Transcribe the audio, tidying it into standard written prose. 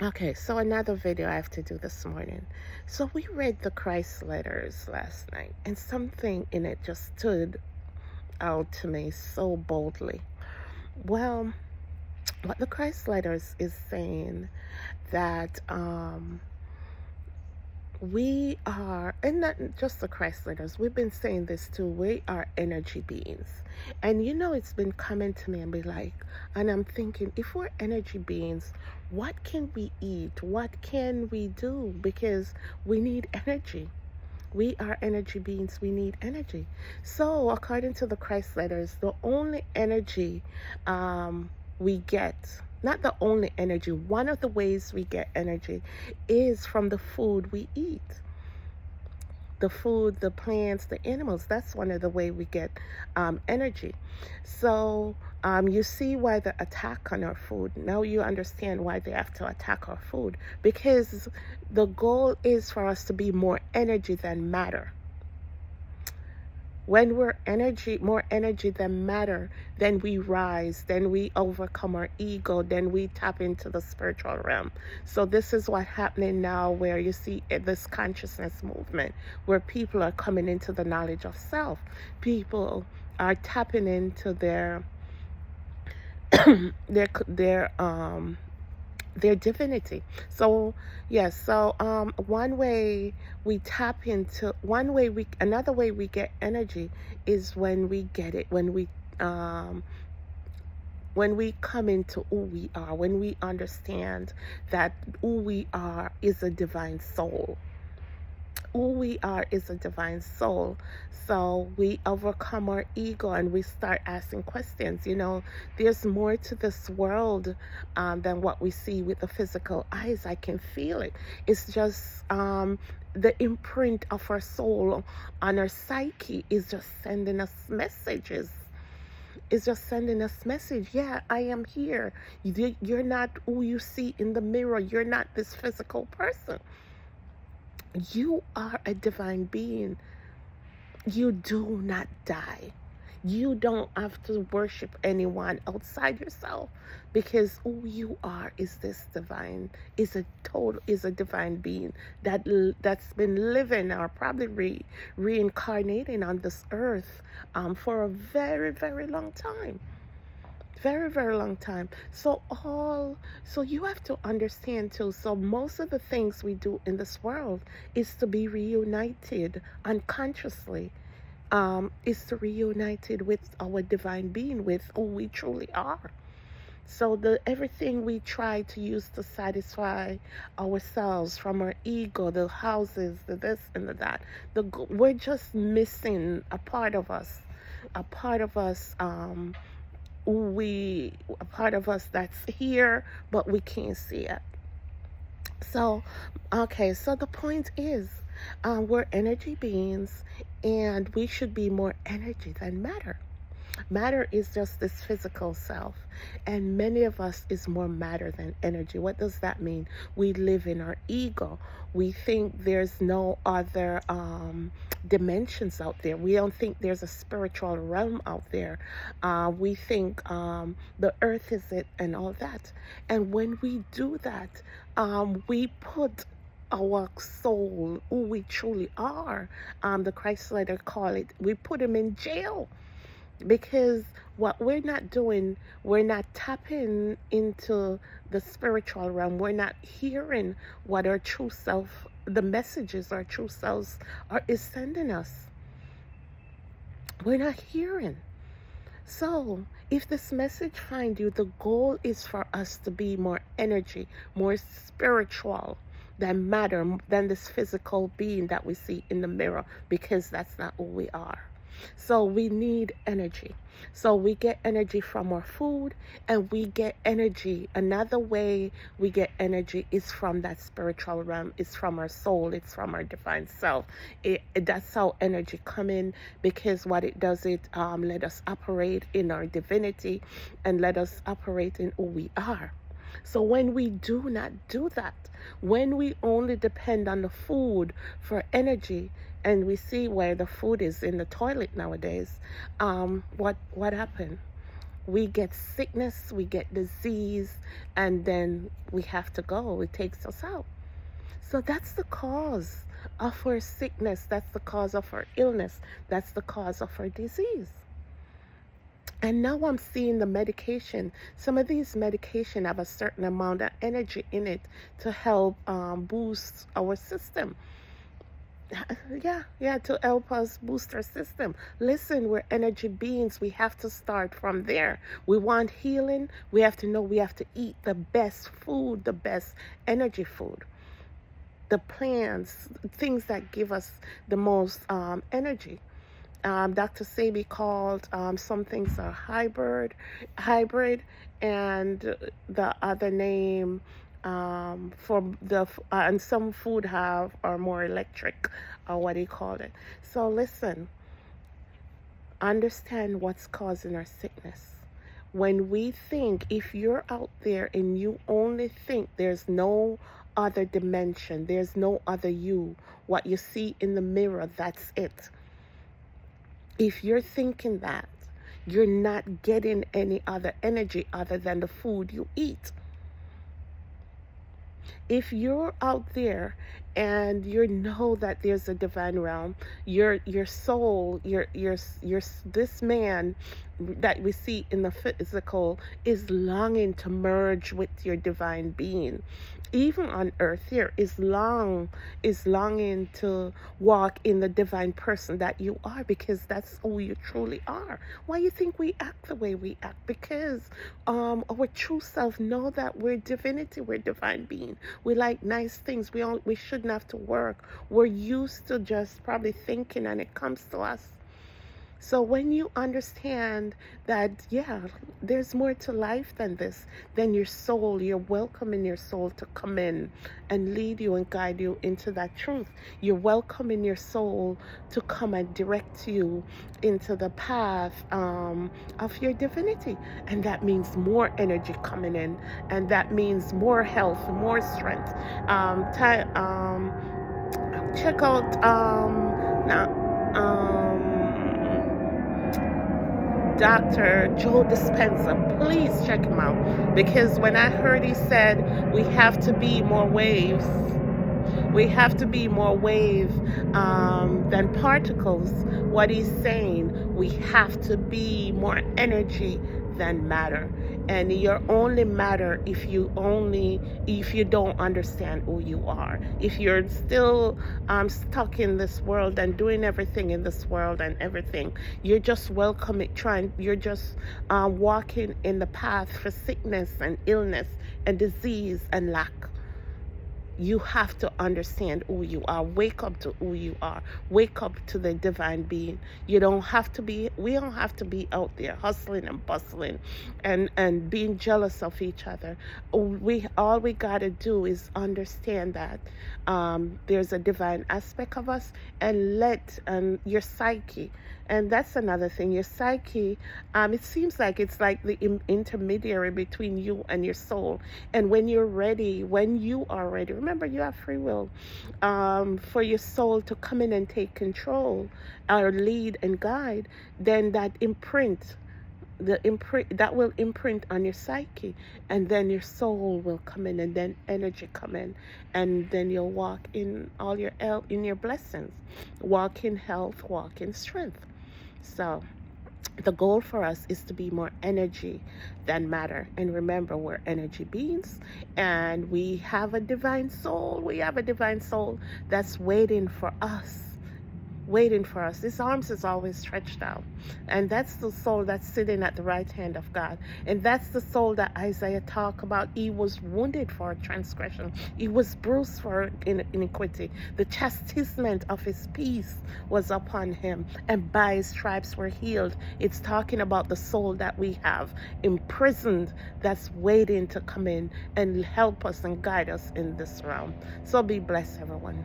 Okay, so another video I have to do this morning. So we read the Christ letters last night, and something in it just stood out to me so boldly. Well, what the Christ letters is saying that we are, and not just the Christ letters, we've been saying this too, we are energy beings. And it's been coming to me and be like, and I'm thinking, if we're energy beings, what can we eat? What can we do? Because we need energy. We are energy beings, we need energy. So, according to the Christ letters, the only energy we get, not the only energy, one of the ways we get energy is from the food we eat. The food, the plants, the animals, that's one of the way we get energy. So you see why the attack on our food. Now you understand why they have to attack our food, because the goal is for us to be more energy than matter. When we're more energy than matter, then we rise, then we overcome our ego, then we tap into the spiritual realm. So this is what's happening now, where you see this consciousness movement, where people are coming into the knowledge of self. People are tapping into their their divinity. So yes, so another way we get energy is um when we come into who we are, when we understand that who we are is a divine soul. Who we are is a divine soul. So we overcome our ego and we start asking questions. There's more to this world than what we see with the physical eyes. I can feel it. It's just the imprint of our soul on our psyche is just sending us messages. It's just sending us message. Yeah, I am here. You're not who you see in the mirror. You're not this physical person. You are a divine being. You do not die. You don't have to worship anyone outside yourself, because who you are is this divine, is a divine being that's been living or probably reincarnating on this earth for a very, very long time. Very, very long time. So you have to understand too. So most of the things we do in this world is to be reunited unconsciously. Is to reunited with our divine being, with who we truly are. So the everything we try to use to satisfy ourselves, from our ego, the houses, the this and the that, we're just missing a part of us, a part of us. A part of us that's here, but we can't see it. So, okay, so the point is, we're energy beings, and we should be more energy than matter. Matter is just this physical self, and many of us is more matter than energy. What does that mean? We live in our ego. We think there's no other dimensions out there. We don't think there's a spiritual realm out there. We think the earth is it and all that. And when we do that, we put our soul, who we truly are, the Christ letter call it, we put him in jail, because what we're not doing, we're not tapping into the spiritual realm. We're not hearing what our true self, the messages our true selves is sending us. We're not hearing. So if this message finds you, the goal is for us to be more energy, more spiritual than matter, than this physical being that we see in the mirror, because that's not who we are. So we need energy. So we get energy from our food, and we get energy. Another way we get energy is from that spiritual realm. It's from our soul. It's from our divine self. That's how energy come in, because what it does, it let us operate in our divinity and let us operate in who we are. So when we do not do that, when we only depend on the food for energy, and we see where the food is in the toilet nowadays, what happened? We get sickness, we get disease, and then we have to go. It takes us out. So that's the cause of our sickness. That's the cause of our illness. That's the cause of our disease. And now I'm seeing the medication. Some of these medication have a certain amount of energy in it to help boost our system. Yeah, to help us boost our system. Listen, we're energy beings. We have to start from there. We want healing. We have to know we have to eat the best food, the best energy food. The plants, things that give us the most energy. Dr. Sebi called some things are hybrid, and the other name for the and some food are more electric, or what he called it. So listen, understand what's causing our sickness. When we think, if you're out there and you only think there's no other dimension, there's no other you, what you see in the mirror, that's it. If you're thinking that, you're not getting any other energy other than the food you eat. If you're out there and you know that there's a divine realm, your soul, your this man that we see in the physical is longing to merge with your divine being. Even on earth here is longing to walk in the divine person that you are, because that's who you truly are. Why you think we act the way we act? Because our true self know that we're divinity, we're divine being. We like nice things. We shouldn't have to work. We're used to just probably thinking, and it comes to us. So when you understand that, yeah, there's more to life than this, then your soul, you're welcoming your soul to come in and lead you and guide you into that truth. You're welcoming your soul to come and direct you into the path of your divinity. And that means more energy coming in. And that means more health, more strength. Check out Dr. Joe Dispenza. Please check him out, because when I heard he said we have to be more waves, we have to be more wave than particles. What he's saying, we have to be more energy than matter. And you're only matter if you don't understand who you are. If you're still stuck in this world and doing everything in this world and everything, you're just you're just walking in the path for sickness and illness and disease and lack. You have to understand who you are. Wake up to who you are. Wake up to the divine being. We don't have to be out there hustling and bustling and being jealous of each other. All we gotta do is understand that there's a divine aspect of us, and let your psyche. And that's another thing. Your psyche, it seems like it's like the intermediary between you and your soul. And when you are ready, remember you have free will, for your soul to come in and take control or lead and guide, then that will imprint on your psyche, and then your soul will come in, and then energy come in, and then you'll walk in all your blessings, walk in health, walk in strength. So the goal for us is to be more energy than matter. And remember, we're energy beings, and we have a divine soul. We have a divine soul that's waiting for us. His arms is always stretched out. And that's the soul that's sitting at the right hand of God. And that's the soul that Isaiah talked about. He was wounded for transgression. He was bruised for iniquity. The chastisement of his peace was upon him, and by his stripes we're healed. It's talking about the soul that we have imprisoned, that's waiting to come in and help us and guide us in this realm. So be blessed, everyone.